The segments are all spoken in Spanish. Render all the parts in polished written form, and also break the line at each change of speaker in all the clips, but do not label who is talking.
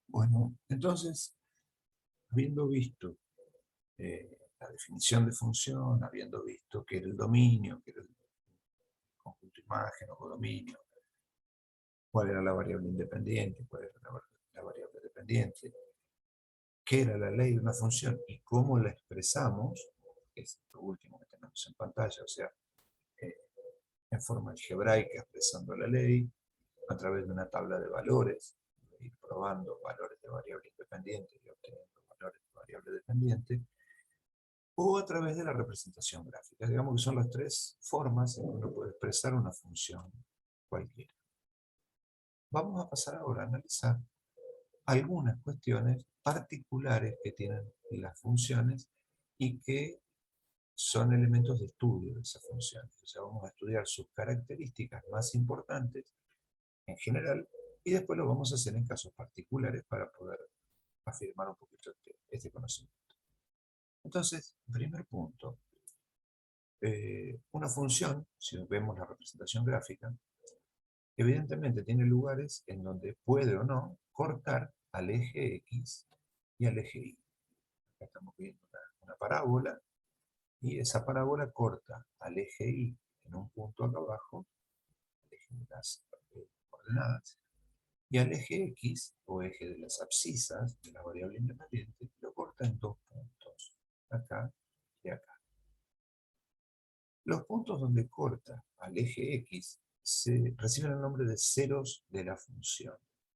Bueno, entonces, habiendo visto la definición de función, habiendo visto que era el dominio, que era el conjunto imagen o codominio, cuál era la variable independiente, cuál era la variable dependiente, qué era la ley de una función y cómo la expresamos, que es lo último que tenemos en pantalla, o sea, eh, en forma algebraica expresando la ley, a través de una tabla de valores, ir probando valores de variable independiente y obteniendo valores de variable dependiente, o a través de la representación gráfica. Digamos que son las tres formas en que uno puede expresar una función cualquiera. Vamos a pasar ahora a analizar algunas cuestiones particulares que tienen las funciones y que son elementos de estudio de esas funciones. O sea, vamos a estudiar sus características más importantes en general y después lo vamos a hacer en casos particulares para poder afirmar un poquito este conocimiento. Entonces, primer punto, una función, si vemos la representación gráfica, evidentemente tiene lugares en donde puede o no cortar al eje X y al eje Y. Acá estamos viendo una parábola y esa parábola corta al eje Y en un punto acá abajo, el eje de las coordenadas, y al eje X, o eje de las abscisas, de la variable independiente, lo corta en dos puntos, acá y acá. Los puntos donde corta al eje X reciben el nombre de ceros de la función,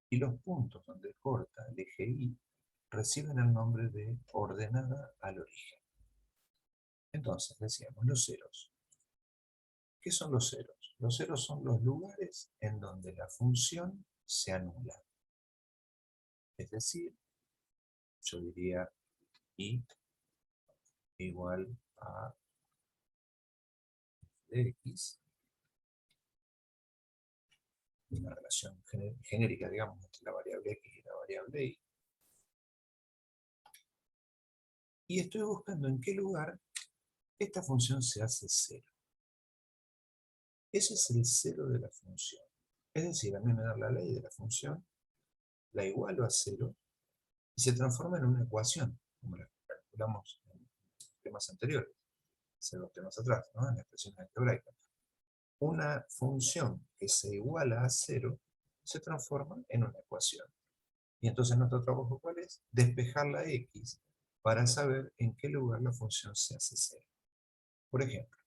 y los puntos donde corta el eje Y reciben el nombre de ordenada al origen. Entonces, decíamos, los ceros. ¿Qué son los ceros? Los ceros son los lugares en donde la función se anula. Es decir, yo diría y igual a de x, una relación genérica, digamos, entre la variable x y la variable y. Y estoy buscando en qué lugar esta función se hace cero. Ese es el cero de la función. Es decir, a mí me da la ley de la función, la igualo a cero y se transforma en una ecuación, como la calculamos en temas anteriores, hace dos temas atrás, ¿no? En la expresión algebraica. Una función que se iguala a cero se transforma en una ecuación. Y entonces nuestro trabajo, ¿cuál es? Despejar la x para saber en qué lugar la función se hace cero. Por ejemplo,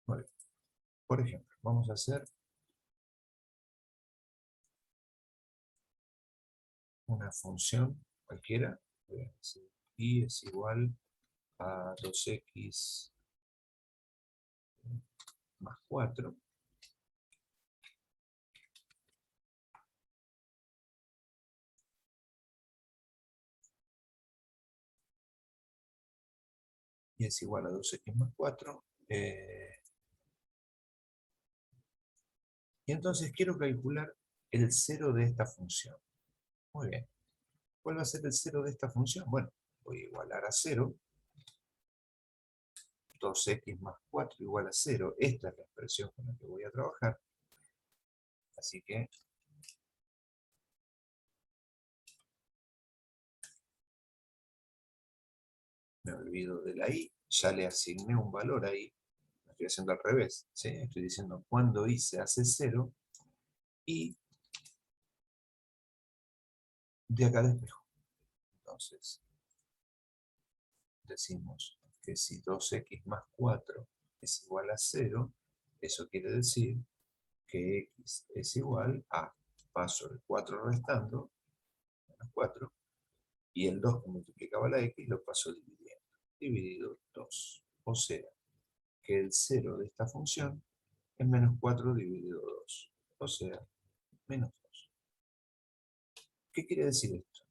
bueno, por ejemplo, vamos a hacer una función cualquiera. Y es igual a 2x más 4. Y es igual a 2x más 4. Y entonces quiero calcular el cero de esta función. Muy bien. ¿Cuál va a ser el cero de esta función? Bueno, voy a igualar a 0. 2x más 4 igual a 0. Esta es la expresión con la que voy a trabajar. Así que me olvido de la i. Ya le asigné un valor ahí. Lo estoy haciendo al revés. ¿Sí? Estoy diciendo cuando i se hace 0 y de acá despejo. Entonces, decimos que si 2x más 4 es igual a 0, eso quiere decir que x es igual a, paso el 4 restando, menos 4, y el 2 que multiplicaba la x lo paso dividiendo, dividido 2. O sea, que el 0 de esta función es menos 4 dividido 2. O sea, menos 2. ¿Qué quiere decir esto?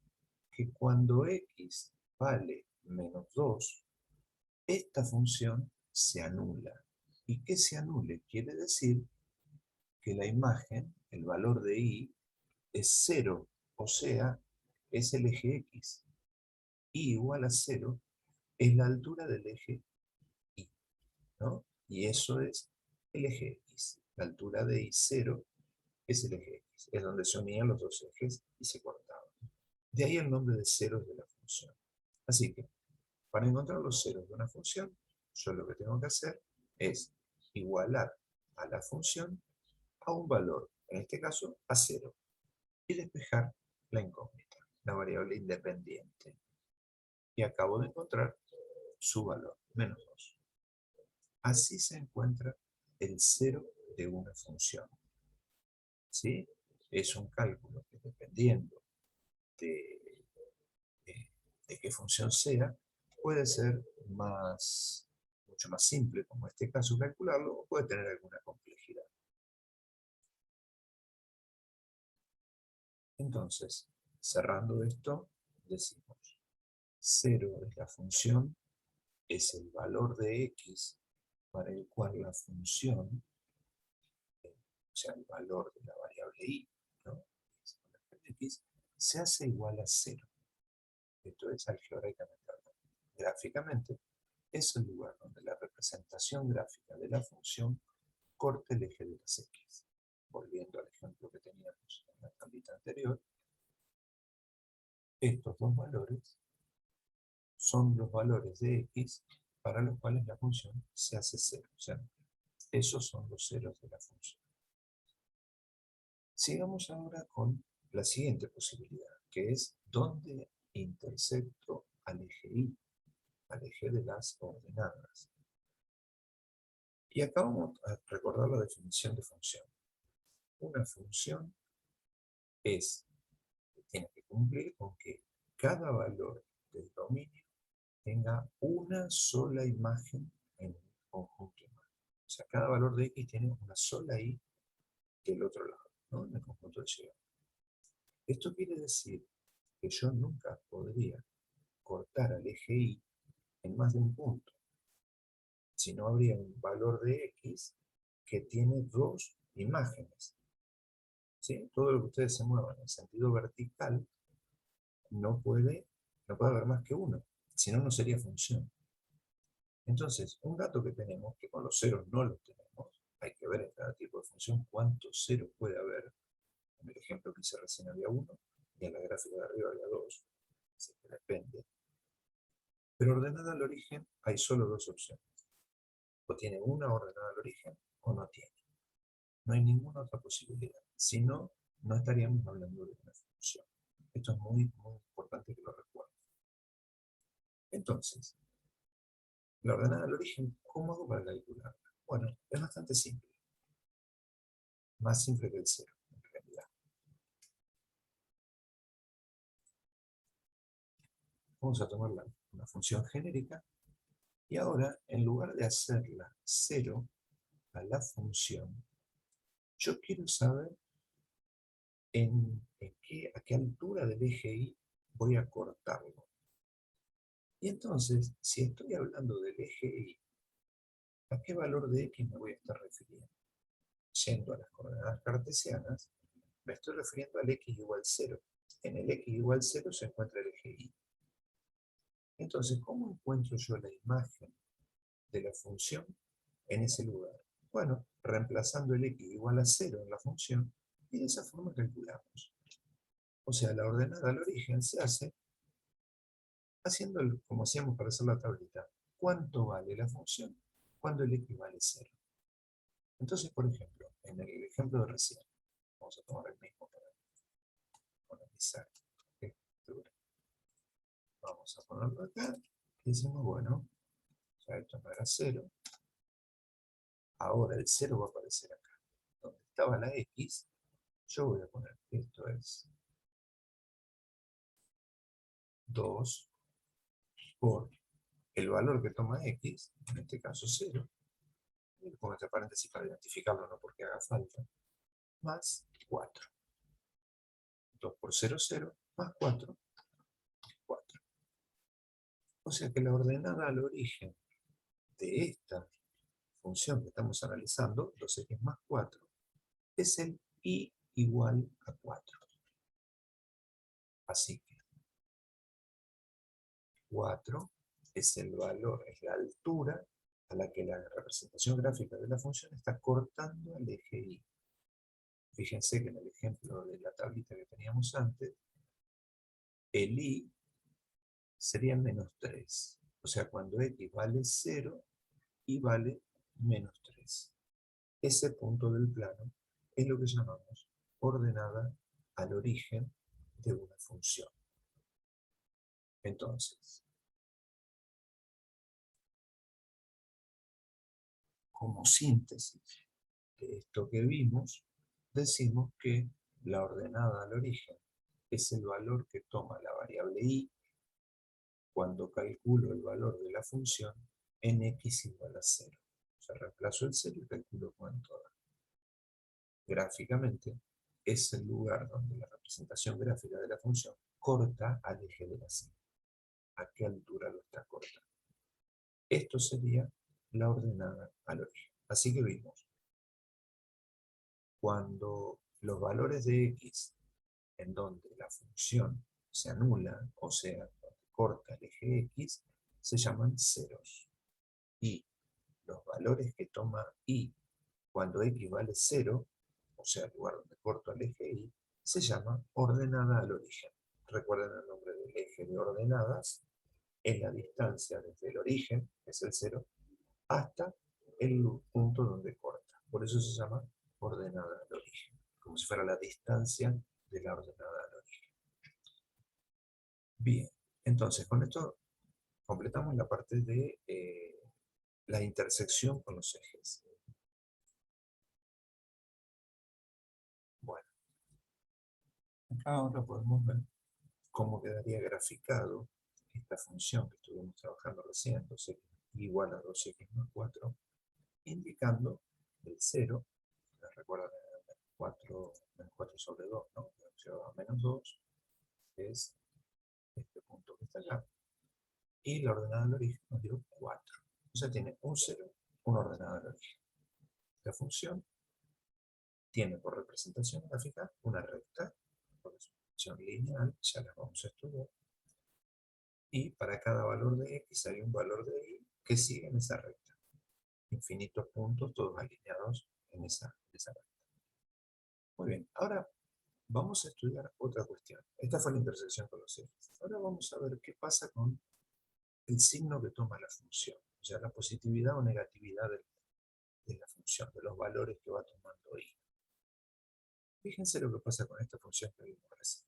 Que cuando x vale menos 2, esta función se anula. ¿Y qué se anule? Quiere decir que la imagen, el valor de y, es 0, o sea, es el eje x. y igual a 0 es la altura del eje y, ¿no? Y eso es el eje X. La altura de Y0 es el eje X. Es donde se unían los dos ejes y se cortaban. De ahí el nombre de ceros de la función. Así que, para encontrar los ceros de una función, yo lo que tengo que hacer es igualar a la función a un valor, en este caso a 0, y despejar la incógnita, la variable independiente. Y acabo de encontrar su valor, -2. Así se encuentra el cero de una función. ¿Sí? Es un cálculo que, dependiendo de, de qué función sea, puede ser mucho más simple, como en este caso calcularlo, o puede tener alguna complejidad. Entonces, cerrando esto, decimos, 0 es la función, es el valor de x para el cual la función, o sea, el valor de la variable y, ¿no? X, se hace igual a 0. Esto es algebraicamente hablando. Gráficamente, es el lugar donde la representación gráfica de la función corta el eje de las x. Volviendo al ejemplo que teníamos en la tablita anterior, estos dos valores son los valores de x para los cuales la función se hace 0. O sea, esos son los ceros de la función. Sigamos ahora con la siguiente posibilidad, que es dónde intersecto al eje y, al eje de las ordenadas. Y acá vamos a recordar la definición de función. Una función tiene que cumplir con que cada valor del dominio tenga una sola imagen en un conjunto imagen. O sea, cada valor de x tiene una sola y del otro lado, ¿no? En el conjunto de Y. Esto quiere decir que yo nunca podría cortar al eje y en más de un punto, si no habría un valor de x que tiene dos imágenes. ¿Sí? Todo lo que ustedes se muevan en sentido vertical no puede haber más que uno, si no, no sería función. Entonces, un dato que tenemos, que con los ceros no los tenemos, hay que ver en cada tipo de función cuántos ceros puede haber. En el ejemplo que hice recién había uno, y en la gráfica de arriba había dos, así que depende. Pero ordenada al origen hay solo dos opciones. O tiene una ordenada al origen, o no tiene. No hay ninguna otra posibilidad. Si no, no estaríamos hablando de una función. Esto es muy, muy importante que lo recuerden. Entonces, la ordenada al origen, ¿cómo hago para calcularla? Bueno, es bastante simple. Más simple que el cero, en realidad. Vamos a tomar una función genérica y ahora, en lugar de hacerla 0 a la función, yo quiero saber a qué altura del eje y voy a cortarlo. Y entonces, si estoy hablando del eje y, ¿a qué valor de x me voy a estar refiriendo? Yendo a las coordenadas cartesianas, me estoy refiriendo al x igual 0. En el x igual 0 se encuentra el eje y. Entonces, ¿cómo encuentro yo la imagen de la función en ese lugar? Bueno, reemplazando el x igual a 0 en la función, y de esa forma calculamos. O sea, la ordenada al origen se hace haciendo como hacíamos para hacer la tablita. ¿Cuánto vale la función cuando el x vale 0? Entonces, por ejemplo, en el ejemplo de recién, vamos a tomar el mismo para analizar estructura. Vamos a ponerlo acá y decimos, bueno, ya esto no era 0. Ahora el 0 va a aparecer acá. Donde estaba la x, yo voy a poner que esto es 2 por el valor que toma x, en este caso 0, y pongo entre paréntesis para identificarlo, no porque haga falta, más 4. 2 por 0, 0, más 4, 4. O sea que la ordenada al origen de esta función que estamos analizando, 2x más 4, es el y igual a 4. Así que 4 es el valor, es la altura a la que la representación gráfica de la función está cortando al eje y. Fíjense que en el ejemplo de la tablita que teníamos antes, el y sería menos 3. O sea, cuando x vale 0, y vale menos 3. Ese punto del plano es lo que llamamos ordenada al origen de una función. Entonces, como síntesis de esto que vimos, decimos que la ordenada al origen es el valor que toma la variable y cuando calculo el valor de la función en x igual a 0. O sea, reemplazo el 0 y calculo cuánto da. Gráficamente, es el lugar donde la representación gráfica de la función corta al eje de la C. ¿A qué altura lo está cortando? Esto sería la ordenada al origen. Así que vimos, cuando los valores de x en donde la función se anula, o sea, corta el eje x, se llaman ceros. Y los valores que toma y cuando x vale 0, o sea, el lugar donde corto el eje y, se llama ordenada al origen. Recuerden el nombre del eje de ordenadas, es la distancia desde el origen, que es el 0, hasta el punto donde corta. Por eso se llama ordenada al origen, como si fuera la distancia de la ordenada al origen. Bien, entonces con esto completamos la parte de la intersección con los ejes. Bueno, acá ahora podemos ver cómo quedaría graficado esta función que estuvimos trabajando recién, 2x igual a 2x más 4, indicando el 0, recuerdan, menos 4 sobre 2, ¿no? A menos 2 es este punto que está acá, y la ordenada del origen nos dio 4. O sea, tiene un 0, una ordenada del origen. La función tiene por representación gráfica una recta, por función lineal, ya la vamos a estudiar, y para cada valor de x hay un valor de y que sigue en esa recta. Infinitos puntos, todos alineados en esa recta. Muy bien, ahora vamos a estudiar otra cuestión. Esta fue la intersección con los ejes. Ahora vamos a ver qué pasa con el signo que toma la función, o sea, la positividad o negatividad de la función, de los valores que va tomando y. Fíjense lo que pasa con esta función que vimos recién.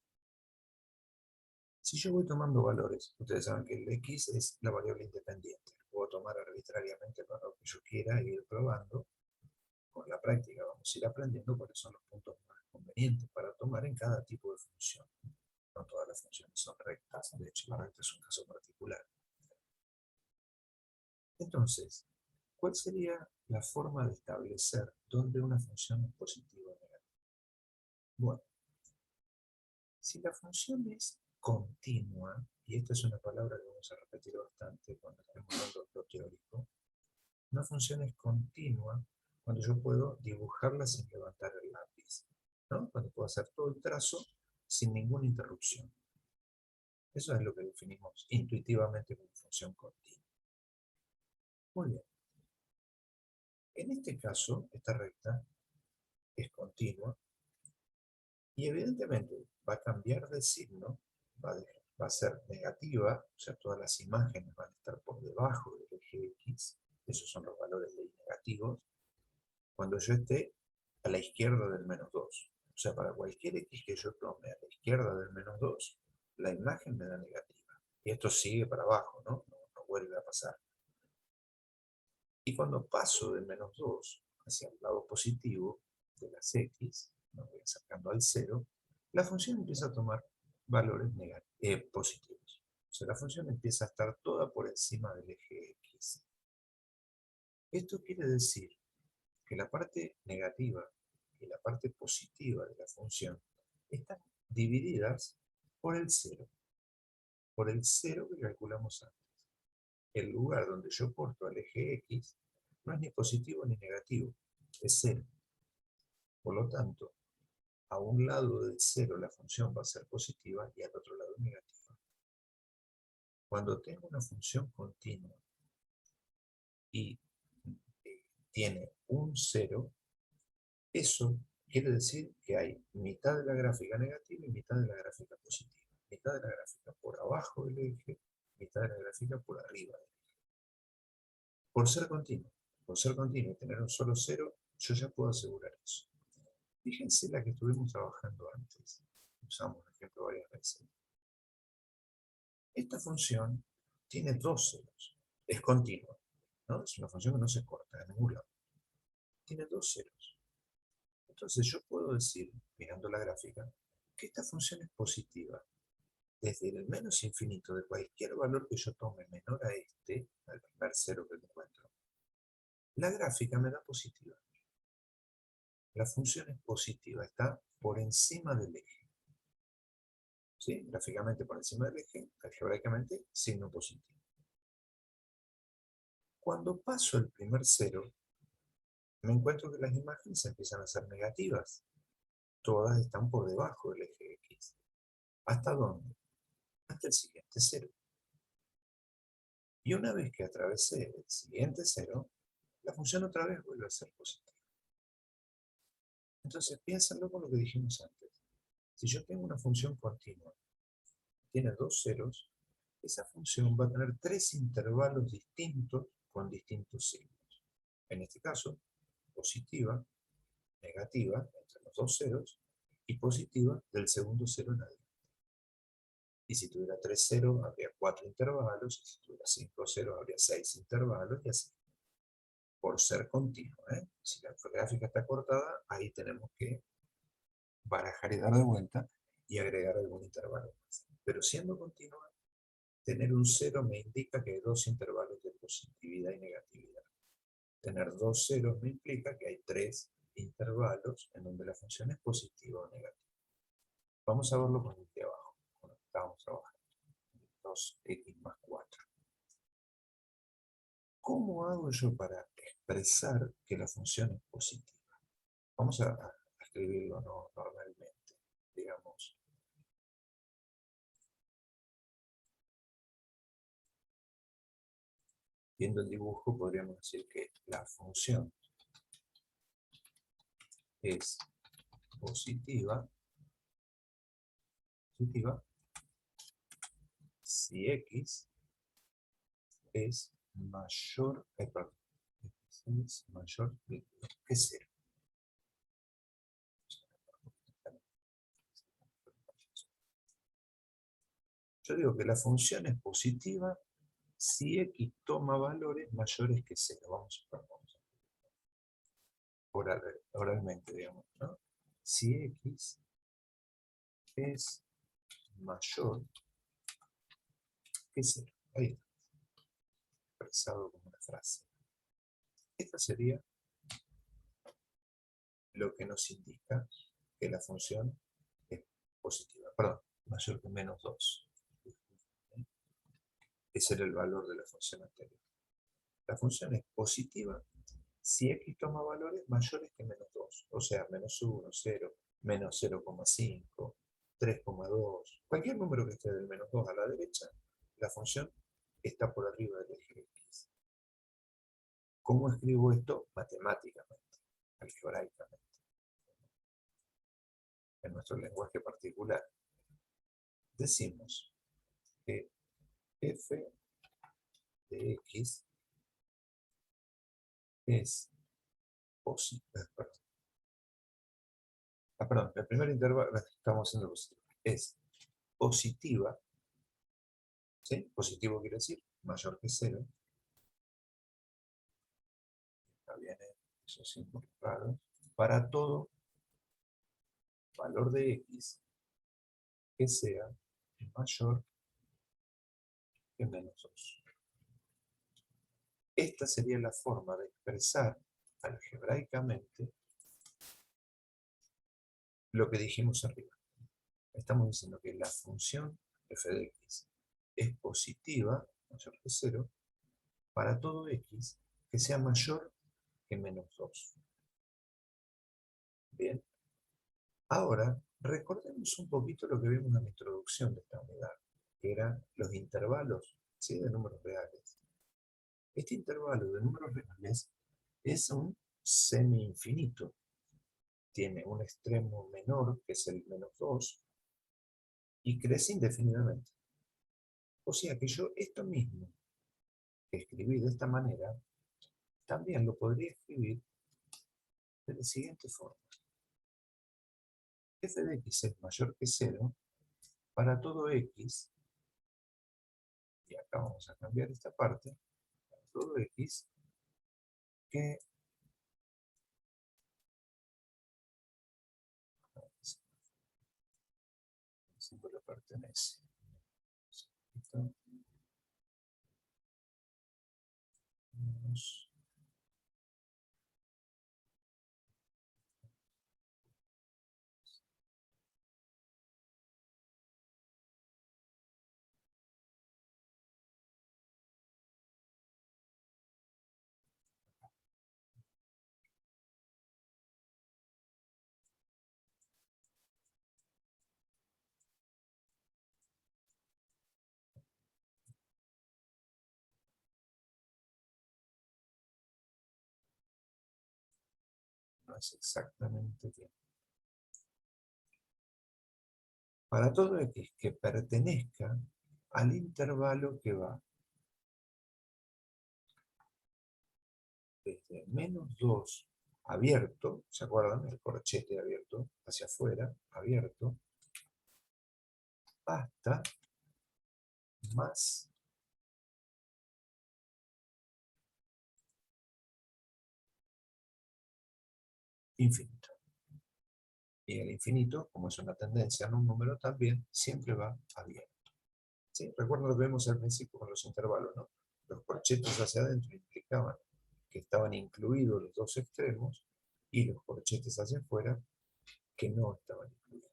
Si yo voy tomando valores, ustedes saben que el x es la variable independiente. Lo puedo tomar arbitrariamente para lo que yo quiera e ir probando. Con la práctica vamos a ir aprendiendo cuáles son los puntos más convenientes para tomar en cada tipo de función. No todas las funciones son rectas, de hecho la recta es un caso particular. Entonces, ¿cuál sería la forma de establecer dónde una función es positiva o negativa? Bueno, si la función es continua, y esta es una palabra que vamos a repetir bastante cuando estemos hablando de lo teórico, una función es continua cuando yo puedo dibujarla sin levantar el lápiz, ¿no? Cuando puedo hacer todo el trazo sin ninguna interrupción. Eso es lo que definimos intuitivamente como función continua. Muy bien. En este caso, esta recta es continua y evidentemente va a cambiar de signo, va a ser negativa, o sea, todas las imágenes van a estar por debajo del eje X, esos son los valores de y negativos, cuando yo esté a la izquierda del menos 2. O sea, para cualquier X que yo tome a la izquierda del menos 2, la imagen me da negativa. Y esto sigue para abajo, ¿no? No vuelve a pasar. Y cuando paso del menos 2 hacia el lado positivo de las X, me voy acercando al 0, la función empieza a tomar valores positivos. O sea, la función empieza a estar toda por encima del eje X. Esto quiere decir que la parte negativa y la parte positiva de la función están divididas por el 0. Por el 0 que calculamos antes. El lugar donde yo corto al eje X no es ni positivo ni negativo, es 0. Por lo tanto, a un lado del 0 la función va a ser positiva y al otro lado negativa. Cuando tengo una función continua y tiene un 0, eso quiere decir que hay mitad de la gráfica negativa y mitad de la gráfica positiva. Mitad de la gráfica por abajo del eje, mitad de la gráfica por arriba del eje. Por ser continuo y tener un solo 0, yo ya puedo asegurar eso. Fíjense la que estuvimos trabajando antes. Usamos el ejemplo varias veces. Esta función tiene dos ceros. Es continua, ¿no? Es una función que no se corta en ningún lado. Tiene dos ceros. Entonces yo puedo decir, mirando la gráfica, que esta función es positiva. Desde el menos infinito de cualquier valor que yo tome menor a este, al primer cero que encuentro, la gráfica me da positiva. La función es positiva, está por encima del eje. ¿Sí? Gráficamente por encima del eje, algebraicamente, signo positivo. Cuando paso el primer cero, me encuentro que las imágenes empiezan a ser negativas. Todas están por debajo del eje X. ¿Hasta dónde? Hasta el siguiente cero. Y una vez que atravesé el siguiente cero, la función otra vez vuelve a ser positiva. Entonces piénsenlo con lo que dijimos antes. Si yo tengo una función continua, tiene dos ceros, esa función va a tener tres intervalos distintos con distintos signos. En este caso, positiva, negativa, entre los dos ceros, y positiva del segundo cero en adelante. Y si tuviera 3 ceros, habría 4 intervalos, y si tuviera 5 ceros, habría 6 intervalos, y así. Por ser continuo, ¿eh? Si la gráfica está cortada, ahí tenemos que barajar y dar de vuelta y agregar algún intervalo más. Pero siendo continua, tener un 0 me indica que hay dos intervalos de positividad y negatividad. Tener dos ceros me implica que hay tres intervalos en donde la función es positiva o negativa. Vamos a verlo con el de abajo, con el que estábamos trabajando. 2x más 4. ¿Cómo hago yo para expresar que la función es positiva? Vamos a escribirlo normalmente. Digamos, viendo el dibujo podríamos decir que la función es positiva si x es mayor, es mayor que 0. Yo digo que la función es positiva si x toma valores mayores que 0. Vamos a oralmente, digamos, ¿no? Si x es mayor que 0. Ahí está, expresado como una frase. Esta sería lo que nos indica que la función es positiva. Perdón, mayor que menos 2. Ese era el valor de la función anterior. La función es positiva si x toma valores mayores que menos 2. O sea, menos 1, 0, menos 0,5, 3,2. Cualquier número que esté del menos 2 a la derecha, la función está por arriba del eje X. ¿Cómo escribo esto? Matemáticamente, algebraicamente, en nuestro lenguaje particular. Decimos que f de x es positiva. Perdón, el primer intervalo estamos haciendo positivo. Es positiva, ¿sí? Positivo quiere decir mayor que 0. Acá viene esos símbolos raros. Para todo valor de x que sea mayor que menos 2. Esta sería la forma de expresar algebraicamente lo que dijimos arriba. Estamos diciendo que la función f de x es positiva, mayor que 0, para todo x que sea mayor que menos 2. Bien. Ahora, recordemos un poquito lo que vimos en la introducción de esta unidad, que eran los intervalos ¿sí? De números reales. Este intervalo de números reales es un semi-infinito. Tiene un extremo menor, que es el -2, y crece indefinidamente. O sea que yo esto mismo que escribí de esta manera, también lo podría escribir de la siguiente forma. F de x es mayor que 0 para todo x, y acá vamos a cambiar esta parte, para todo x, que el símbolo pertenece. No es exactamente bien. Para todo x que pertenezca al intervalo que va desde -2 abierto, ¿se acuerdan? El corchete abierto, hacia afuera, abierto, hasta más infinito. Y el infinito, como es una tendencia en un número también, siempre va abierto. ¿Sí? Recuerden lo que vemos al principio con los intervalos, ¿no? Los corchetes hacia adentro implicaban que estaban incluidos los dos extremos y los corchetes hacia afuera que no estaban incluidos.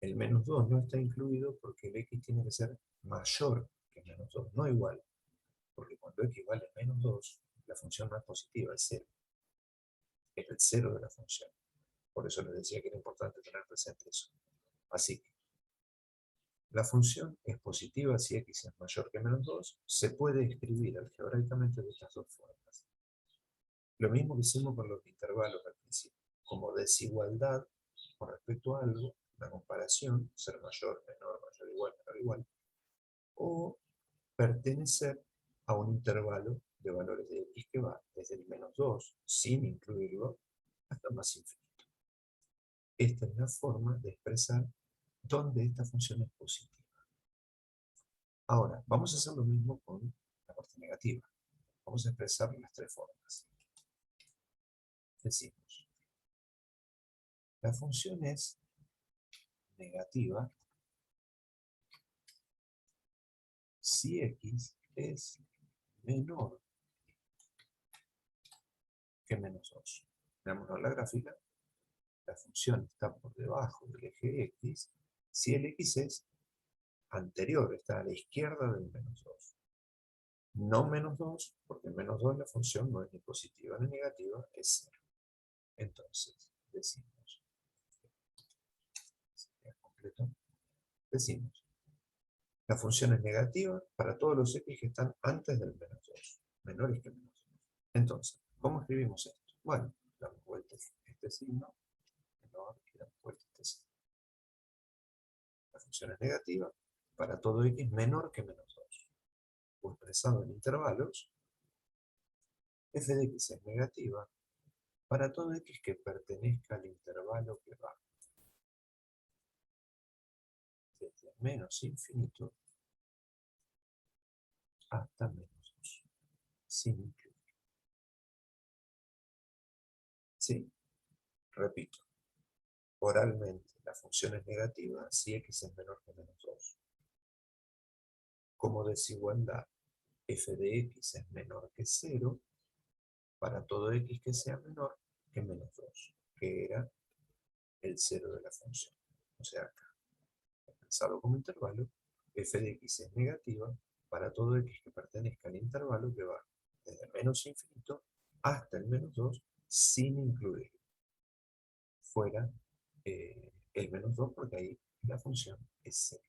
El -2 no está incluido porque el x tiene que ser mayor que -2, no igual. Porque cuando x vale -2, la función no es positiva, es 0. Es el 0 de la función. Por eso les decía que era importante tener presente eso. Así que la función es positiva si x es mayor que -2. Se puede escribir algebraicamente de estas dos formas. Lo mismo que hicimos con los intervalos al principio. Como desigualdad con respecto a algo, una comparación, ser mayor, menor, mayor, igual, menor, igual, o pertenecer a un intervalo de valores de x que va desde el -2, sin incluirlo, hasta más infinito. Esta es la forma de expresar dónde esta función es positiva. Ahora, vamos a hacer lo mismo con la parte negativa. Vamos a expresar las tres formas. Decimos, la función es negativa si x es menor que -2. Veámoslo en la gráfica. La función está por debajo del eje x si el x es anterior, está a la izquierda del -2. No -2, porque -2 la función no es ni positiva ni negativa, es 0. Entonces, decimos, completo, decimos, la función es negativa para todos los x que están antes del -2, menores que -2. Entonces, ¿cómo escribimos esto? Bueno, damos vuelta este signo, menor, y damos vuelta este signo. La función es negativa para todo x menor que -2. O expresado en intervalos, f de x es negativa para todo x que pertenezca al intervalo que va desde menos infinito hasta -2, sin incluir. ¿Sí? Repito, oralmente la función es negativa si x es menor que -2. Como desigualdad, f de x es menor que 0 para todo x que sea menor que -2, que era el 0 de la función. O sea, acá, expresado como intervalo, f de x es negativa para todo x que pertenezca al intervalo que va desde menos infinito hasta el -2 sin incluir fuera el -2 porque ahí la función es 0.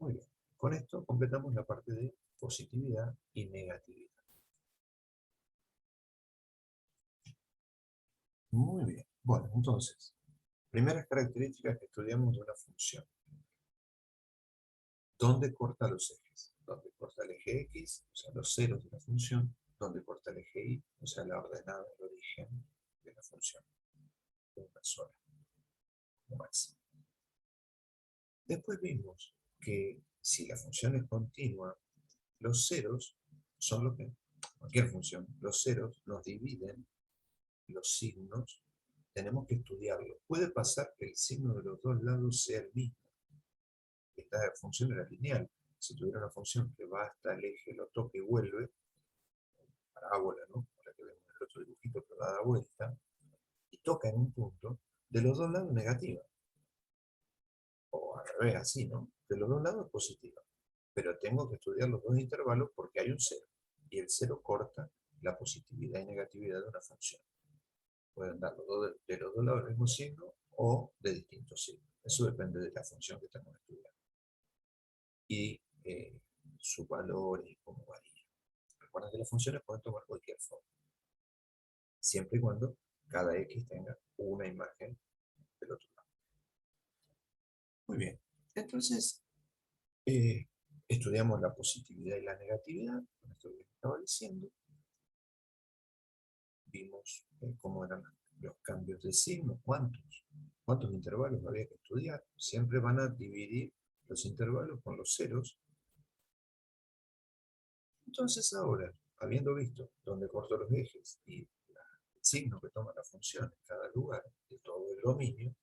Muy bien. Con esto completamos la parte de positividad y negatividad. Muy bien. Bueno, entonces, primeras características que estudiamos de una función. ¿Dónde corta los ejes? ¿Dónde corta el eje X, o sea, los ceros de la función? ¿Dónde corta el eje Y, o sea, la ordenada del origen de la función? De una sola, como máximo. Después vimos que si la función es continua, los ceros son lo que, cualquier función, los ceros nos dividen los signos, tenemos que estudiarlo. Puede pasar que el signo de los dos lados sea el mismo. Esta función era lineal. Si tuviera una función que va hasta el eje, lo toca y vuelve, parábola, ¿no? Para que vemos el otro dibujito que va a dar vuelta, y toca en un punto, de los dos lados negativa. O al revés, así, ¿no? De los dos lados positiva. Pero tengo que estudiar los dos intervalos porque hay un cero. Y el cero corta la positividad y negatividad de una función. Pueden dar de los dos lados el mismo signo o de distintos signos. Eso depende de la función que estamos estudiando. Y su valor y cómo varía. Recuerden que las funciones pueden tomar cualquier forma. Siempre y cuando cada X tenga una imagen del otro lado. Muy bien. Entonces, estudiamos la positividad y la negatividad, con esto que estaba diciendo. Vimos cómo eran los cambios de signo, cuántos intervalos había que estudiar. Siempre van a dividir los intervalos con los ceros. Entonces ahora, habiendo visto dónde corto los ejes y el signo que toma la función en cada lugar de todo el dominio,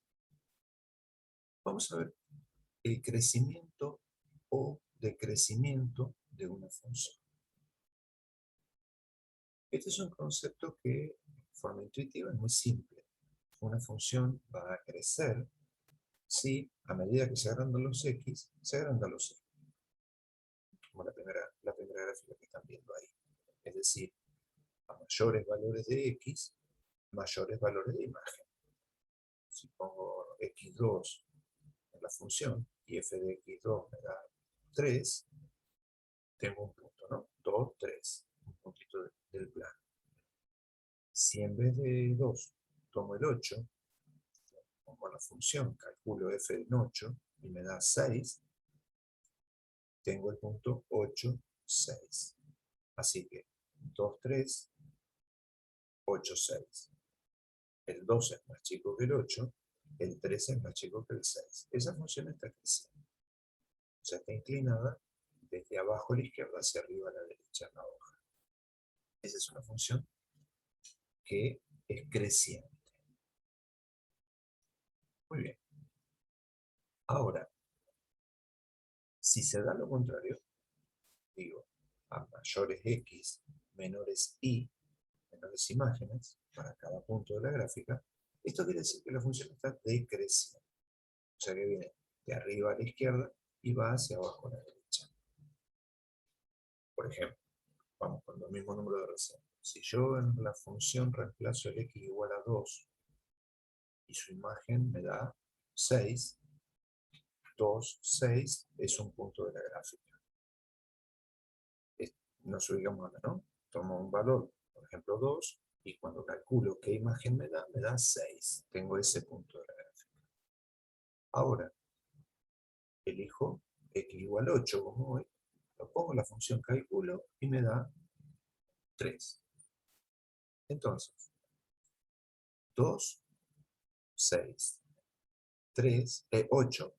vamos a ver el crecimiento o decrecimiento de una función. Este es un concepto que, de forma intuitiva, es muy simple. Una función va a crecer si, a medida que se agrandan los X, se agrandan los Y. Como la primera gráfica que están viendo ahí. Es decir, a mayores valores de X, mayores valores de imagen. Si pongo X2 en la función y f de X2 me da 3, tengo un punto, ¿no? 2, 3, un puntito del plano. Si en vez de 2 tomo el 8, pongo la función, calculo f en 8 y me da 6, tengo el punto 8, 6. Así que 2, 3, 8, 6. El 2 es más chico que el 8, el 3 es más chico que el 6. Esa función está creciendo. O sea, está inclinada desde abajo a la izquierda hacia arriba a la derecha en la hoja. Esa es una función que es creciente. Muy bien. Ahora, si se da lo contrario, digo, a mayores X, menores Y, menores imágenes, para cada punto de la gráfica, esto quiere decir que la función está decreciendo. O sea que viene de arriba a la izquierda y va hacia abajo a la derecha. Por ejemplo, vamos con los mismos números de recién. Si yo en la función reemplazo el X igual a 2 y su imagen me da 6, 2, 6 es un punto de la gráfica. Nos ubicamos acá, ¿no? Tomo un valor, por ejemplo 2, y cuando calculo qué imagen me da 6. Tengo ese punto de la gráfica. Ahora, elijo X igual a 8 como hoy, lo pongo en la función calculo y me da 3. Entonces, 2, 6, 3, 8,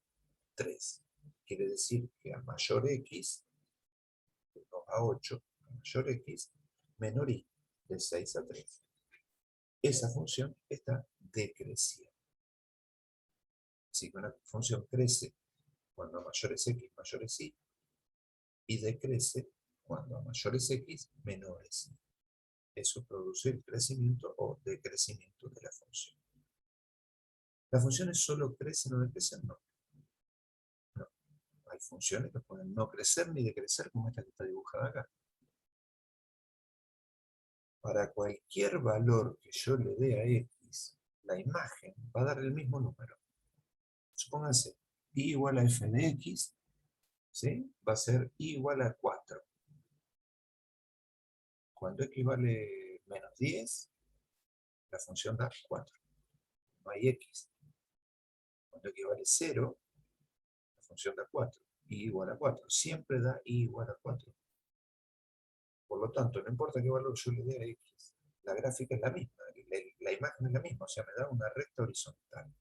3. Quiere decir que a mayor X, de 2 a 8, a mayor X, menor Y, de 6 a 3. Esa función está decreciendo. Así que una función crece cuando a mayores X, mayores Y decrece cuando a mayores X, menores Y. Eso produce el crecimiento o decrecimiento de la función. ¿Las funciones solo crecen o decrecen? No. No. Hay funciones que pueden no crecer ni decrecer, como esta que está dibujada acá. Para cualquier valor que yo le dé a X, la imagen va a dar el mismo número. Supónganse, y igual a f de X, ¿sí? Va a ser i igual a 4. Cuando x vale menos 10, la función da 4. No hay x. Cuando x vale 0, la función da 4. I igual a 4. Siempre da i igual a 4. Por lo tanto, no importa qué valor yo le dé a x, la gráfica es la misma, la imagen es la misma, o sea, me da una recta horizontal.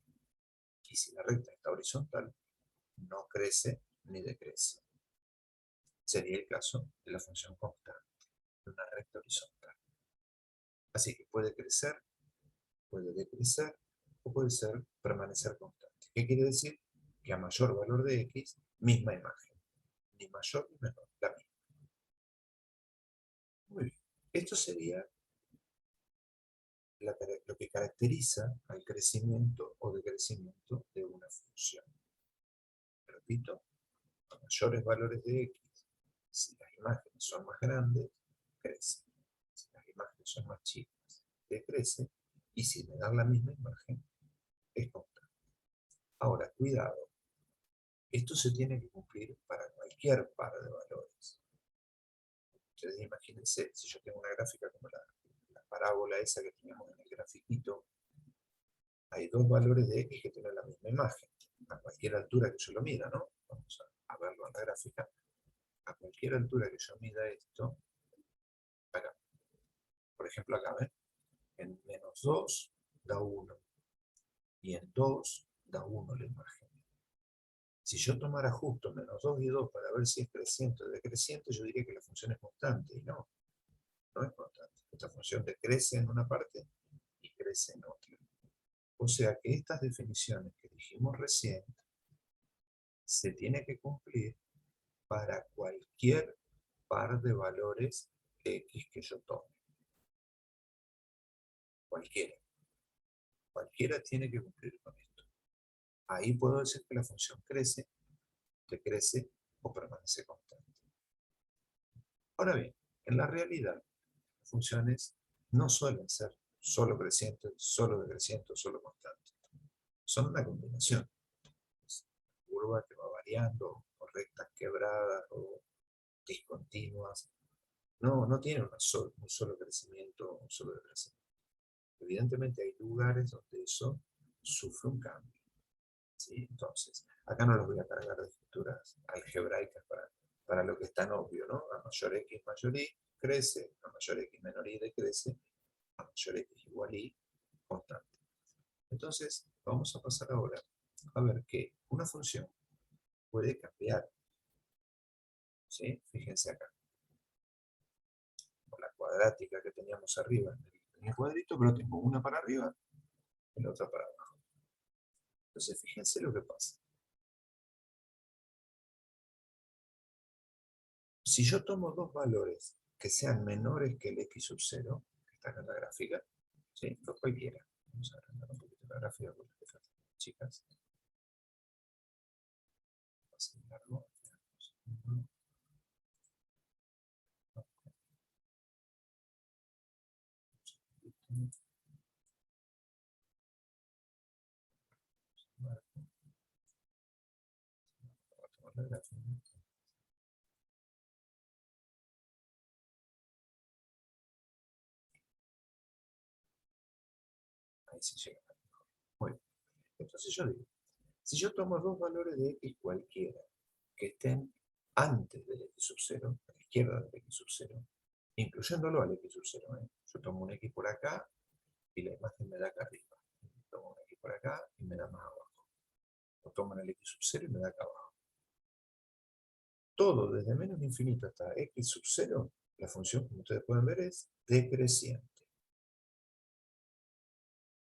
Y si la recta está horizontal, no crece ni decrece. Sería el caso de la función constante, de una recta horizontal. Así que puede crecer, puede decrecer, o puede permanecer constante. ¿Qué quiere decir? Que a mayor valor de x, misma imagen. Ni mayor ni menor, la misma. Muy bien. Esto sería lo que caracteriza al crecimiento o decrecimiento de una función. Repito, a mayores valores de x, si las imágenes son más grandes, crece. Si las imágenes son más chicas, decrece. Y si me dan la misma imagen, es constante. Ahora, cuidado. Esto se tiene que cumplir para cualquier par de valores. Ustedes imagínense, si yo tengo una gráfica como la parábola esa que teníamos en el grafiquito, hay dos valores de x que tienen la misma imagen, a cualquier altura que yo lo mida, ¿no? Vamos a verlo en la gráfica. A cualquier altura que yo mida esto, acá, por ejemplo acá, ¿ven? En menos 2 da 1, y en 2 da 1 la imagen. Si yo tomara justo menos 2 y 2 para ver si es creciente o decreciente, yo diría que la función es constante, y no, no es constante. Esta función decrece en una parte y crece en otra. O sea que estas definiciones que dijimos recién se tiene que cumplir para cualquier par de valores x que yo tome. Cualquiera. Cualquiera tiene que cumplir con esto. Ahí puedo decir que la función crece, decrece o permanece constante. Ahora bien, en la realidad, las funciones no suelen ser solo crecientes, solo decrecientes, solo constantes. Son una combinación. Es una curva que va variando, o rectas quebradas, o discontinuas. No tiene un solo crecimiento o un solo decrecimiento. Evidentemente hay lugares donde eso sufre un cambio, ¿sí? Entonces, acá no los voy a cargar de estructuras algebraicas para lo que es tan obvio, ¿no? A mayor x mayor y crece, a mayor x menor y decrece, a mayor x igual y constante. Entonces, vamos a pasar ahora a ver que una función puede cambiar, ¿sí? Fíjense acá, con la cuadrática que teníamos arriba en el cuadrito, pero tengo una para arriba y la otra para abajo. Entonces, fíjense lo que pasa. Si yo tomo dos valores que sean menores que el x sub 0, que están en la gráfica, ¿sí? O cualquiera. Vamos a agrandar un poquito la gráfica porque le faltan chicas. Va a ser largo. Ahí sí llega. Bueno, entonces yo digo, si yo tomo dos valores de x cualquiera que estén antes del x sub 0, a la izquierda del x sub 0, incluyéndolo al x sub 0, yo tomo un x por acá y la imagen me da acá arriba. Tomo un x por acá y me da más abajo. O tomo el x sub 0 y me da acá abajo. Todo desde menos infinito hasta x sub 0, la función, como ustedes pueden ver, es decreciente.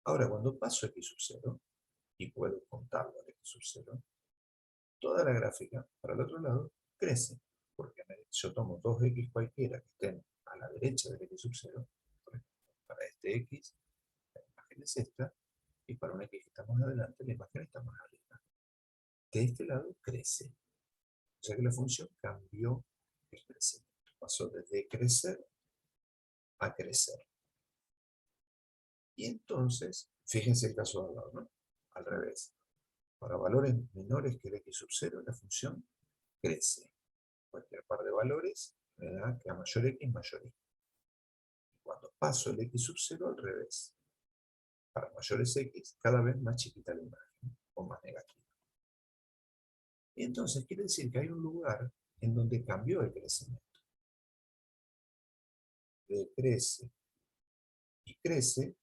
Ahora, cuando paso x sub 0, y puedo contarlo al x sub 0, toda la gráfica, para el otro lado, crece. Porque yo tomo dos x cualquiera que estén a la derecha del x sub 0, para este x, la imagen es esta, y para un x que está más adelante, la imagen está más arriba. De este lado crece. O sea que la función cambió el crecimiento. Pasó de decrecer a crecer. Y entonces, fíjense el caso de al lado, ¿no? Al revés. Para valores menores que el x sub 0, la función crece. Cualquier par de valores me da que a mayor X, mayor Y. Cuando paso el X sub 0 al revés, para mayores X, cada vez más chiquita la imagen, o más negativa. Y entonces quiere decir que hay un lugar en donde cambió el crecimiento. Decrece y crece,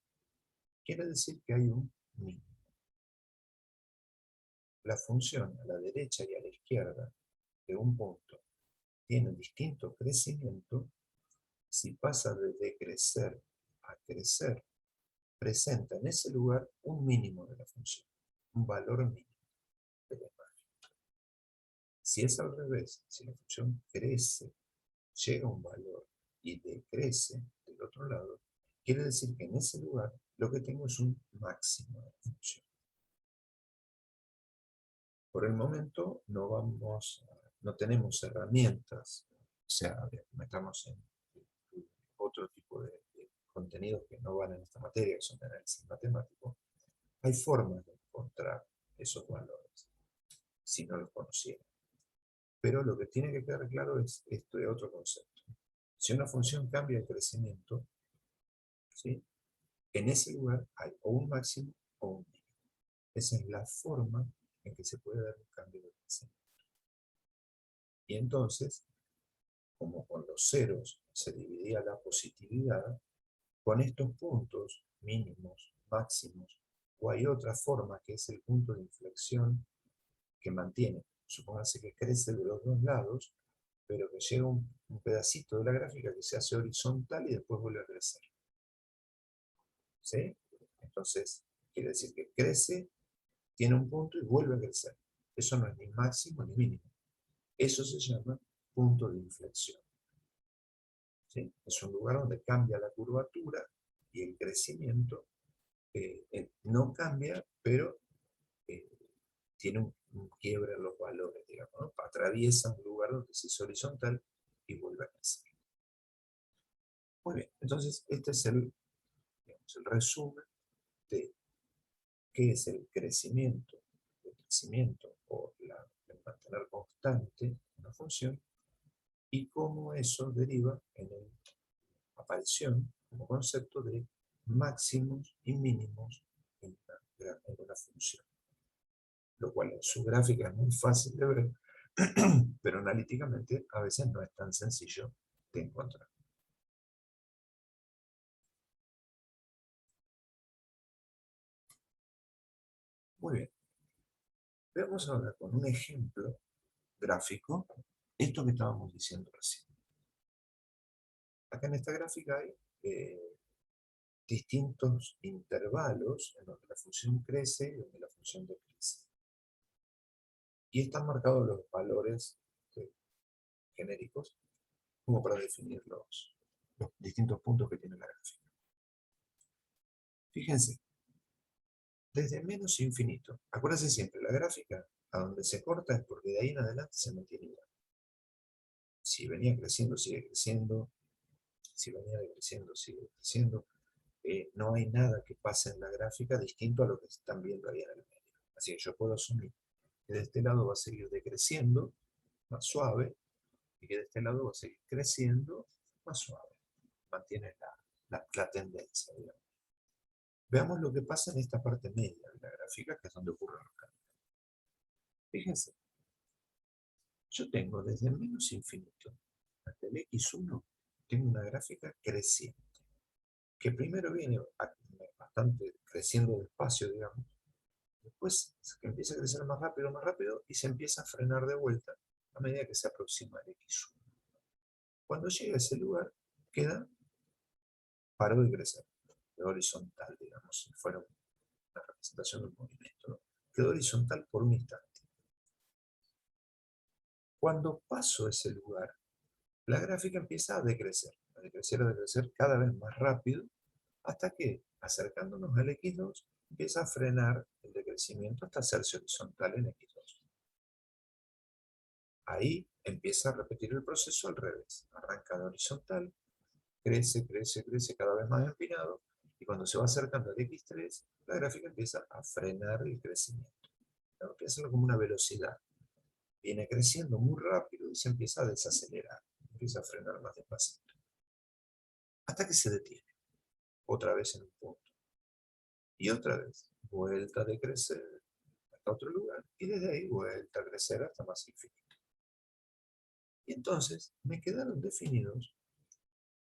quiere decir que hay un mínimo. La función a la derecha y a la izquierda de un punto tiene distinto crecimiento. Si pasa de decrecer a crecer, presenta en ese lugar un mínimo de la función, un valor mínimo de la imagen. Si es al revés, si la función crece, llega a un valor y decrece del otro lado, quiere decir que en ese lugar lo que tengo es un máximo de la función. Por el momento no tenemos herramientas, o sea, metamos en otro tipo de contenidos que no van en esta materia, que son de análisis matemático. Hay formas de encontrar esos valores, si no los conociera. Pero lo que tiene que quedar claro es esto de otro concepto. Si una función cambia de crecimiento, ¿sí?, en ese lugar hay o un máximo o un mínimo. Esa es la forma en que se puede dar un cambio de crecimiento. Y entonces, como con los ceros se dividía la positividad, con estos puntos mínimos, máximos, o hay otra forma que es el punto de inflexión que mantiene. Supóngase que crece de los dos lados, pero que llega un pedacito de la gráfica que se hace horizontal y después vuelve a crecer. ¿Sí? Entonces, quiere decir que crece, tiene un punto y vuelve a crecer. Eso no es ni máximo ni mínimo. Eso se llama punto de inflexión. ¿Sí? Es un lugar donde cambia la curvatura y el crecimiento no cambia, pero tiene un quiebre en los valores, digamos, ¿no? Atraviesa un lugar donde se es horizontal y vuelve a crecer. Muy bien, entonces este es el resumen de qué es el crecimiento o el mantener constante una función y cómo eso deriva en la aparición como concepto de máximos y mínimos en una función. Lo cual en su gráfica es muy fácil de ver, pero analíticamente a veces no es tan sencillo de encontrar. Muy bien. Veamos ahora con un ejemplo gráfico esto que estábamos diciendo recién. Acá en esta gráfica hay distintos intervalos en donde la función crece y donde la función decrece. Y están marcados los valores genéricos como para definir los distintos puntos que tiene la gráfica. Fíjense, desde menos infinito, acuérdense siempre, la gráfica a donde se corta es porque de ahí en adelante se mantiene igual. Si venía creciendo, sigue creciendo. Si venía decreciendo, sigue creciendo. No hay nada que pase en la gráfica distinto a lo que están viendo ahí en el medio. Así que yo puedo asumir que de este lado va a seguir decreciendo, más suave, y que de este lado va a seguir creciendo, más suave. Mantiene la tendencia, digamos. Veamos lo que pasa en esta parte media de la gráfica, que es donde ocurren los cambios. Fíjense, yo tengo desde el menos infinito hasta el x1, tengo una gráfica creciente, que primero viene bastante creciendo despacio, digamos, después empieza a crecer más rápido, y se empieza a frenar de vuelta a medida que se aproxima el x1. Cuando llega a ese lugar, paró de crecer, quedó horizontal, digamos, si fuera una representación de un movimiento, ¿no? Quedó horizontal por un instante. Cuando paso ese lugar, la gráfica empieza a decrecer cada vez más rápido, hasta que, acercándonos al x2, empieza a frenar el decrecimiento hasta hacerse horizontal en x2. Ahí empieza a repetir el proceso al revés. Arranca de horizontal, crece cada vez más empinado, y cuando se va acercando al x3, la gráfica empieza a frenar el crecimiento. Empieza a hacerlo como una velocidad. viene creciendo muy rápido y se empieza a desacelerar, empieza a frenar más despacito, hasta que se detiene, otra vez en un punto, y otra vez, vuelta de crecer hasta otro lugar, y desde ahí vuelta a crecer hasta más infinito. Y entonces me quedaron definidos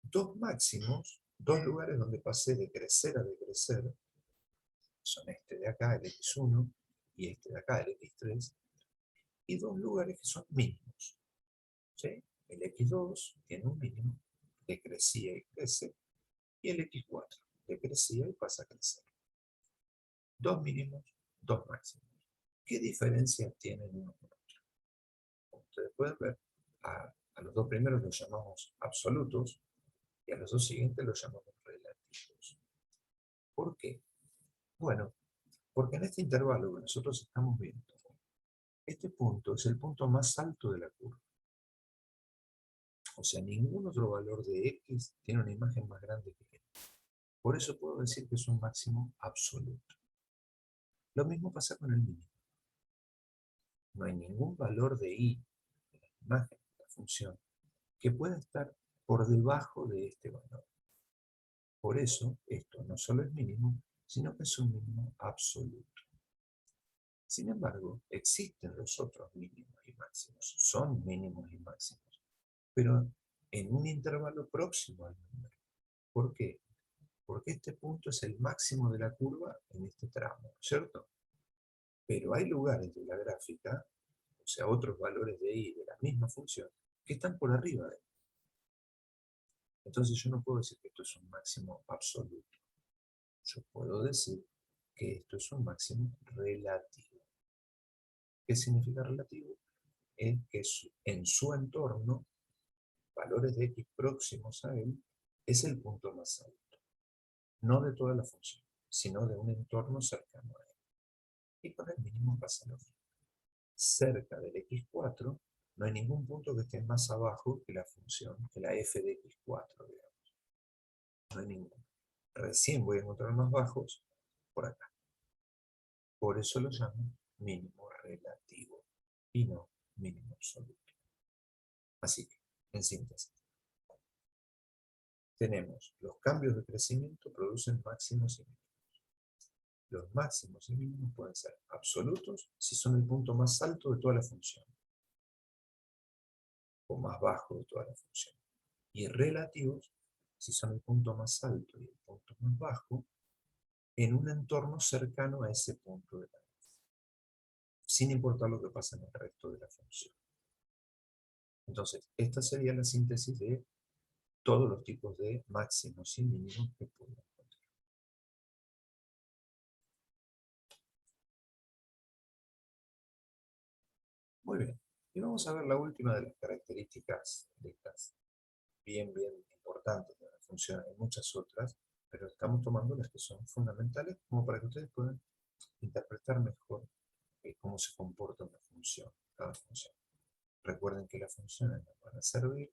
dos máximos, dos lugares donde pasé de crecer a decrecer, son este de acá, el X1, y este de acá, el X3, y dos lugares que son mínimos. ¿Sí? El X2 tiene un mínimo, decrecía y crece, y el X4 decrecía y pasa a crecer. Dos mínimos, dos máximos. ¿Qué diferencia tienen uno con otro? Como ustedes pueden ver, a los dos primeros los llamamos absolutos y a los dos siguientes los llamamos relativos. ¿Por qué? Bueno, porque en este intervalo que nosotros estamos viendo, este punto es el punto más alto de la curva. O sea, ningún otro valor de x tiene una imagen más grande que este. Por eso puedo decir que es un máximo absoluto. Lo mismo pasa con el mínimo. No hay ningún valor de y, de la imagen de la función, que pueda estar por debajo de este valor. Por eso, esto no solo es mínimo, sino que es un mínimo absoluto. Sin embargo, existen los otros mínimos y máximos. Son mínimos y máximos, pero en un intervalo próximo al número. ¿Por qué? Porque este punto es el máximo de la curva en este tramo, ¿cierto? Pero hay lugares de la gráfica, o sea, otros valores de y de la misma función, que están por arriba de él. Entonces yo no puedo decir que esto es un máximo absoluto. Yo puedo decir que esto es un máximo relativo. ¿Qué significa relativo? Es que en su entorno, valores de x próximos a él, es el punto más alto. No de toda la función, sino de un entorno cercano a él. Y con el mínimo pasa lo mismo. Cerca del x4 no hay ningún punto que esté más abajo que la función, que la f de x4, digamos. No hay ninguno. Recién voy a encontrar más bajos por acá. Por eso lo llamo mínimo relativo y no mínimo absoluto. Así que, en síntesis, tenemos los cambios de crecimiento producen máximos y mínimos. Los máximos y mínimos pueden ser absolutos si son el punto más alto de toda la función o más bajo de toda la función. Y relativos si son el punto más alto y el punto más bajo en un entorno cercano a ese punto de la función, sin importar lo que pasa en el resto de la función. Entonces, esta sería la síntesis de todos los tipos de máximos y mínimos que puedo encontrar. Muy bien. Y vamos a ver la última de las características de estas bien importantes de la función. Hay muchas otras, pero estamos tomando las que son fundamentales como para que ustedes puedan interpretar mejor cómo se comporta una función, cada función. Recuerden que las funciones nos van a servir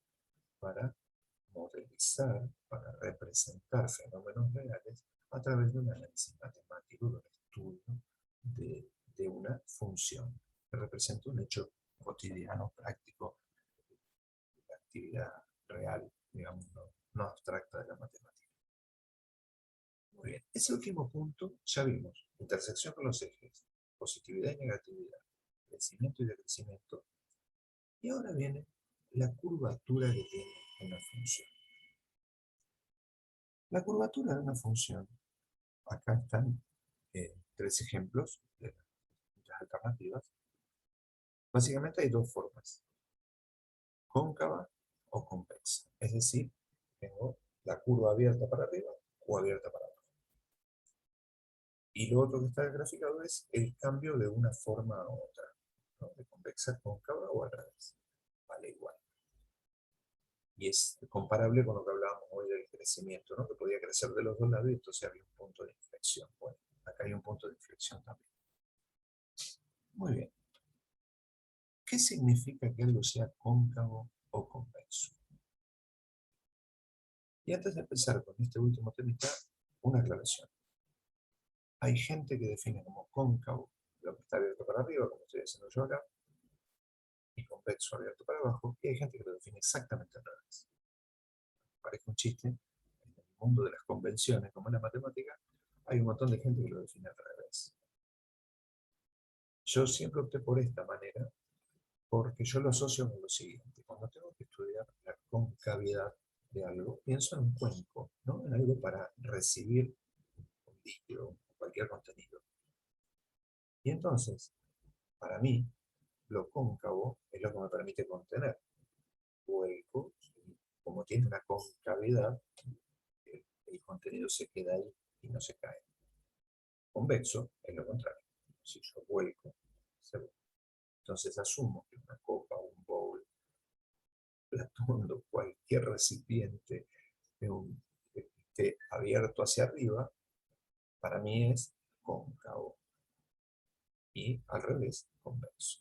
para modelizar, para representar fenómenos reales a través de un análisis matemático, de un estudio de una función que representa un hecho cotidiano, práctico, de la actividad real, digamos, no abstracta de la matemática. Muy bien, ese último punto ya vimos, intersección con los ejes, positividad y negatividad, crecimiento y decrecimiento, y ahora viene la curvatura que tiene una función. La curvatura de una función, acá están tres ejemplos de las alternativas. Básicamente hay dos formas, cóncava o convexa. Es decir, tengo la curva abierta para arriba o abierta para abajo. Y lo otro que está graficado es el cambio de una forma a otra, ¿no? De convexa a cóncava o al revés. Vale igual. Y es comparable con lo que hablábamos hoy del crecimiento, ¿no? Que podía crecer de los dos lados y entonces había un punto de inflexión. Bueno, acá hay un punto de inflexión también. Muy bien. ¿Qué significa que algo sea cóncavo o convexo? Y antes de empezar con este último tema, una aclaración. Hay gente que define como cóncavo lo que está abierto para arriba, como estoy haciendo yo acá, convexo abierto para abajo, y hay gente que lo define exactamente al revés. Parece un chiste, en el mundo de las convenciones, como en la matemática, hay un montón de gente que lo define al revés. Yo siempre opté por esta manera, porque yo lo asocio con lo siguiente. Cuando tengo que estudiar la concavidad de algo, pienso en un cuenco, ¿no? En algo para recibir un líquido, cualquier contenido. Y entonces, para mí, lo cóncavo es lo que me permite contener. Hueco, como tiene una concavidad, el contenido se queda ahí y no se cae. Convexo es lo contrario. Si yo vuelco, se vuelve. Entonces asumo que una copa, un bowl, platundo, cualquier recipiente que esté abierto hacia arriba, para mí es cóncavo. Y al revés, convexo.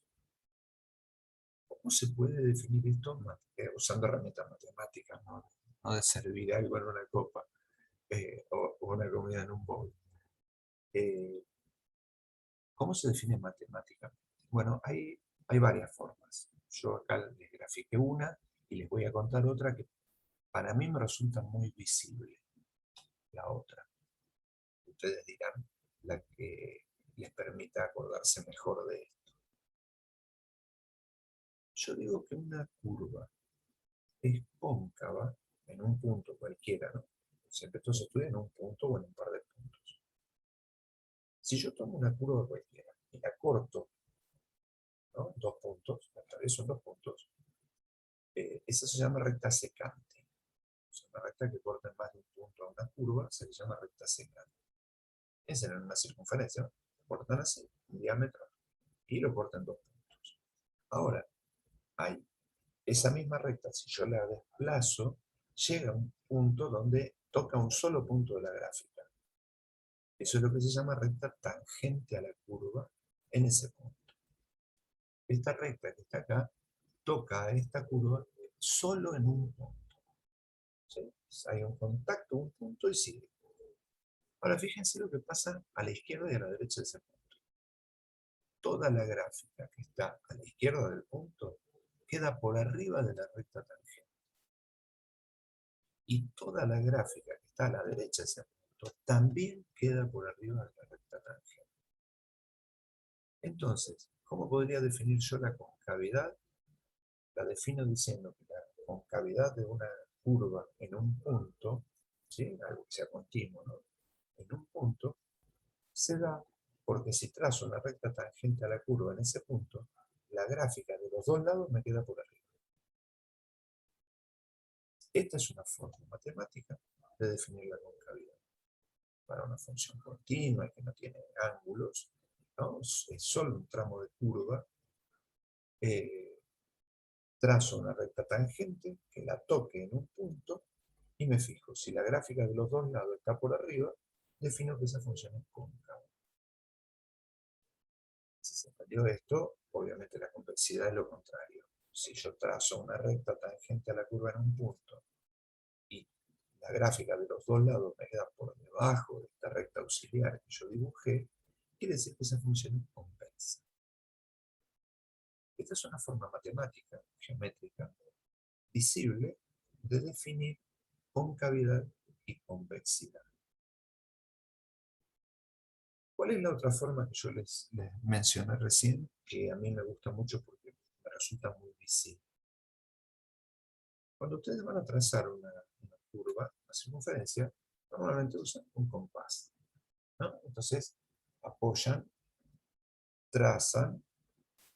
¿Cómo se puede definir esto usando herramientas matemáticas, no de servir algo en una copa o una comida en un bowl? ¿Cómo se define matemáticamente? Bueno, hay varias formas. Yo acá les grafiqué una y les voy a contar otra que para mí me resulta muy visible. La otra, ustedes dirán, la que les permita acordarse mejor de esto. Yo digo que una curva es cóncava en un punto cualquiera, ¿no? Siempre esto se estudia en un punto o en un par de puntos. Si yo tomo una curva cualquiera y la corto, ¿no? Dos puntos, tal vez son dos puntos, esa se llama recta secante. O sea, una recta que corta en más de un punto a una curva se le llama recta secante. Es en una circunferencia, ¿no? Cortan así, un diámetro, y lo cortan dos puntos. Ahora, hay esa misma recta, si yo la desplazo, llega a un punto donde toca un solo punto de la gráfica. Eso es lo que se llama recta tangente a la curva en ese punto. Esta recta que está acá toca a esta curva solo en un punto. ¿Sí? Hay un contacto, un punto y sigue. Ahora fíjense lo que pasa a la izquierda y a la derecha de ese punto. Toda la gráfica que está a la izquierda del punto queda por arriba de la recta tangente. Y toda la gráfica que está a la derecha de ese punto también queda por arriba de la recta tangente. Entonces, ¿cómo podría definir yo la concavidad? La defino diciendo que la concavidad de una curva en un punto, ¿sí? Algo que sea continuo, ¿no? En un punto, se da porque si trazo una recta tangente a la curva en ese punto, la gráfica de los dos lados me queda por arriba. Esta es una forma matemática de definir la concavidad. Para una función continua que no tiene ángulos, ¿no? Es solo un tramo de curva, trazo una recta tangente que la toque en un punto y me fijo, si la gráfica de los dos lados está por arriba, defino que esa función es cóncava. Si se entendió esto, obviamente la convexidad es lo contrario. Si yo trazo una recta tangente a la curva en un punto y la gráfica de los dos lados me queda por debajo de esta recta auxiliar que yo dibujé, quiere decir que esa función es convexa. Esta es una forma matemática, geométrica, visible de definir concavidad y convexidad. ¿Cuál es la otra forma que yo les mencioné recién, que a mí me gusta mucho porque me resulta muy visible? Cuando ustedes van a trazar una curva, una circunferencia, normalmente usan un compás, ¿no? Entonces, apoyan, trazan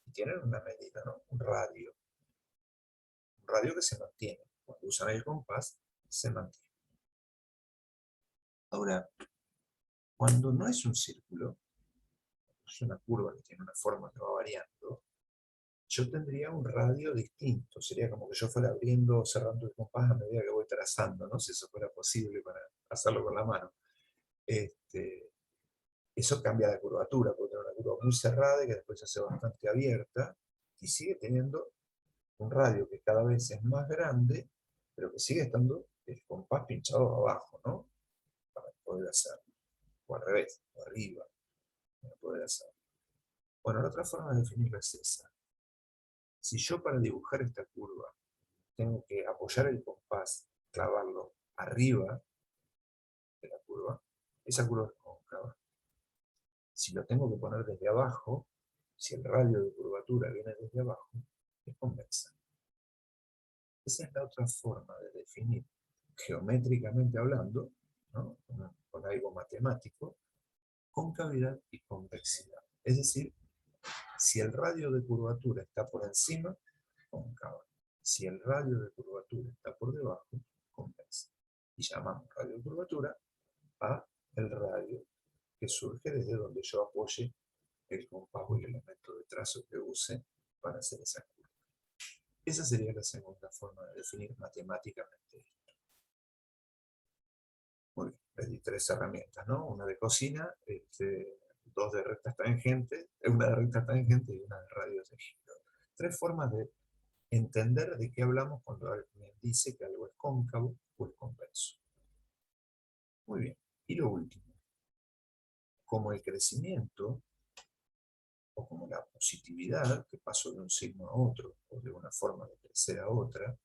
y tienen una medida, ¿no? Un radio. Un radio que se mantiene. Cuando usan el compás, se mantiene. Ahora, cuando no es un círculo, es una curva que tiene una forma que va variando, yo tendría un radio distinto. Sería como que yo fuera abriendo o cerrando el compás a medida que voy trazando, ¿no? Si eso fuera posible para hacerlo con la mano. Eso cambia la curvatura, porque tiene una curva muy cerrada y que después se hace bastante abierta y sigue teniendo un radio que cada vez es más grande, pero que sigue estando el compás pinchado abajo, ¿no? Para poder hacerlo. O al revés, o arriba, para poder hacerlo. Bueno, la otra forma de definirlo es esa. Si yo para dibujar esta curva tengo que apoyar el compás, clavarlo arriba de la curva, esa curva es cóncava. Si lo tengo que poner desde abajo, si el radio de curvatura viene desde abajo, es convexa. Esa es la otra forma de definir, geométricamente hablando, ¿no? con algo matemático, concavidad y convexidad. Es decir, si el radio de curvatura está por encima, cóncava. Si el radio de curvatura está por debajo, convexa. Y llamamos radio de curvatura a el radio que surge desde donde yo apoye el compás o el elemento de trazo que use para hacer esa curva. Esa sería la segunda forma de definir matemáticamente esto. Muy bien, les di 3 herramientas, ¿no? Una de cocina, 2 de rectas tangentes, una de rectas tangentes y una de radios de giro. 3 formas de entender de qué hablamos cuando alguien dice que algo es cóncavo o es convexo. Muy bien, y lo último, como el crecimiento o como la positividad, que pasó de un signo a otro, o de una forma de crecer a otra,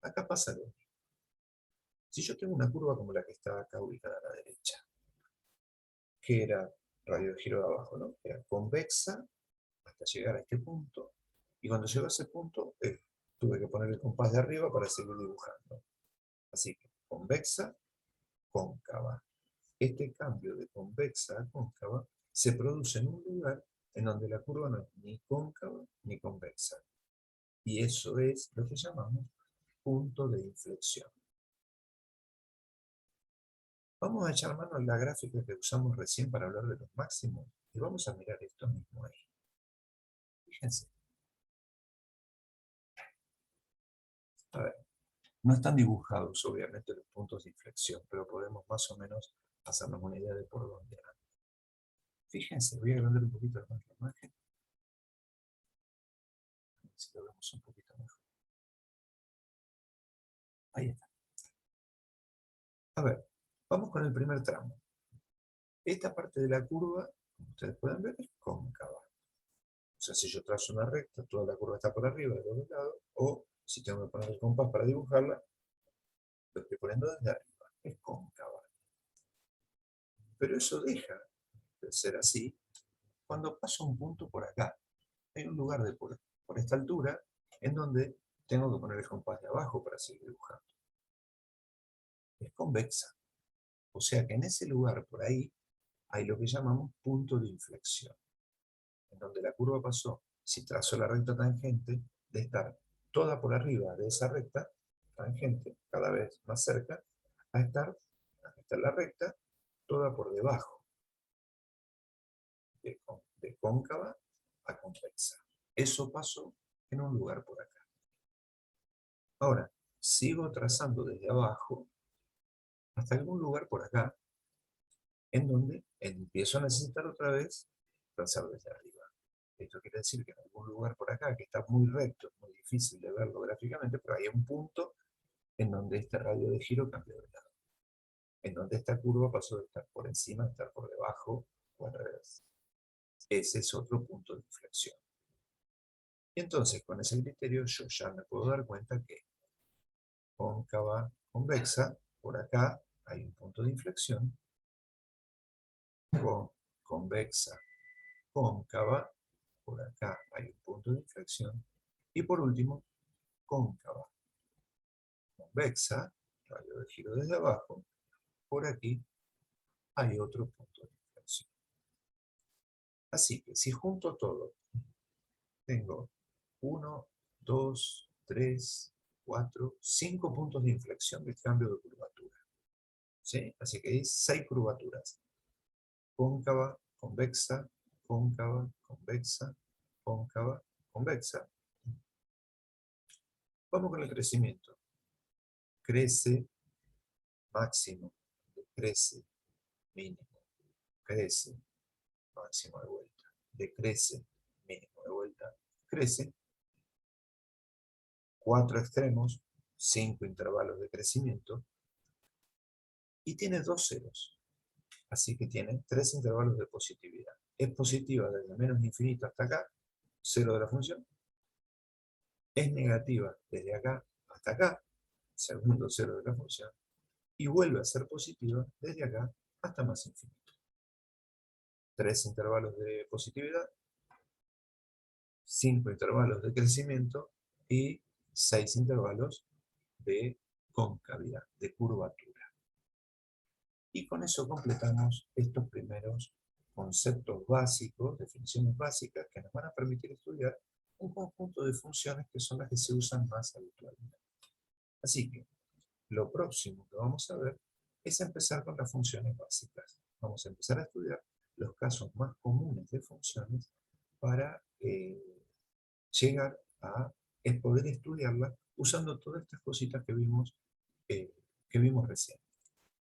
acá pasa lo mismo. Si yo tengo una curva como la que está acá ubicada a la derecha, que era radio de giro de abajo, ¿no? Era convexa hasta llegar a este punto, y cuando llegó a ese punto, tuve que poner el compás de arriba para seguir dibujando. Así que convexa, cóncava. Este cambio de convexa a cóncava se produce en un lugar en donde la curva no es ni cóncava ni convexa. Y eso es lo que llamamos punto de inflexión. Vamos a echar mano a la gráfica que usamos recién para hablar de los máximos y vamos a mirar esto mismo ahí. Fíjense. A ver, no están dibujados obviamente los puntos de inflexión, pero podemos más o menos hacernos una idea de por dónde van. Fíjense, voy a agrandar un poquito más la imagen. A ver si lo vemos un poquito mejor. Ahí está. A ver, vamos con el primer tramo. Esta parte de la curva, como ustedes pueden ver, es cóncava. O sea, si yo trazo una recta, toda la curva está por arriba de los lados, o si tengo que poner el compás para dibujarla, lo estoy poniendo desde arriba, es cóncava. Pero eso deja de ser así cuando paso un punto por acá. Hay un lugar por esta altura en donde tengo que poner el compás de abajo para seguir dibujando. Es convexa. O sea que en ese lugar por ahí hay lo que llamamos punto de inflexión, en donde la curva pasó, si trazo la recta tangente, de estar toda por arriba de esa recta tangente, cada vez más cerca, a estar la recta toda por debajo, de cóncava a convexa. Eso pasó en un lugar por acá. Ahora, sigo trazando desde abajo hasta algún lugar por acá, en donde empiezo a necesitar otra vez trazar desde arriba. Esto quiere decir que en algún lugar por acá, que está muy recto, es muy difícil de verlo gráficamente, pero hay un punto en donde este radio de giro cambió de lado. En donde esta curva pasó de estar por encima a estar por debajo o al revés. Ese es otro punto de inflexión. Y entonces, con ese criterio, yo ya me puedo dar cuenta que cóncava, convexa, por acá hay un punto de inflexión, convexa, cóncava, por acá hay un punto de inflexión, y por último, cóncava, convexa, radio de giro desde abajo, por aquí hay otro punto de inflexión. Así que si junto todo, tengo 1, 2, 3, 4, 5 puntos de inflexión del cambio de curvatura. ¿Sí? Así que hay 6 curvaturas. Cóncava, convexa, cóncava, convexa, cóncava, convexa. Vamos con el crecimiento. Crece, máximo, decrece, mínimo, crece, máximo de vuelta, decrece, mínimo de vuelta, crece. 4 extremos, 5 intervalos de crecimiento, y tiene 2 ceros. Así que tiene 3 intervalos de positividad. Es positiva desde menos infinito hasta acá, 0 de la función, es negativa desde acá hasta acá, segundo cero de la función, y vuelve a ser positiva desde acá hasta más infinito. 3 intervalos de positividad, 5 intervalos de crecimiento y 6 intervalos de concavidad, de curvatura. Y con eso completamos estos primeros conceptos básicos, definiciones básicas, que nos van a permitir estudiar un conjunto de funciones que son las que se usan más habitualmente. Así que lo próximo que vamos a ver es empezar con las funciones básicas. Vamos a empezar a estudiar los casos más comunes de funciones para llegar a poder estudiarlas usando todas estas cositas que vimos recién.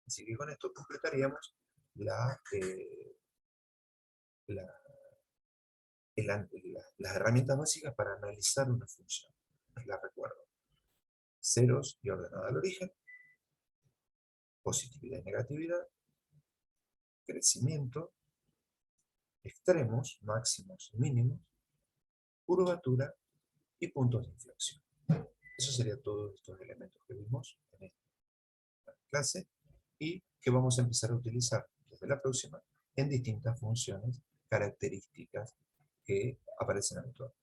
Así que con esto completaríamos las herramientas básicas para analizar una función. Las recuerdo. Ceros y ordenada al origen, positividad y negatividad, crecimiento, extremos, máximos y mínimos, curvatura y puntos de inflexión. Eso sería todos estos elementos que vimos en esta clase y que vamos a empezar a utilizar desde la próxima en distintas funciones características que aparecen habitualmente.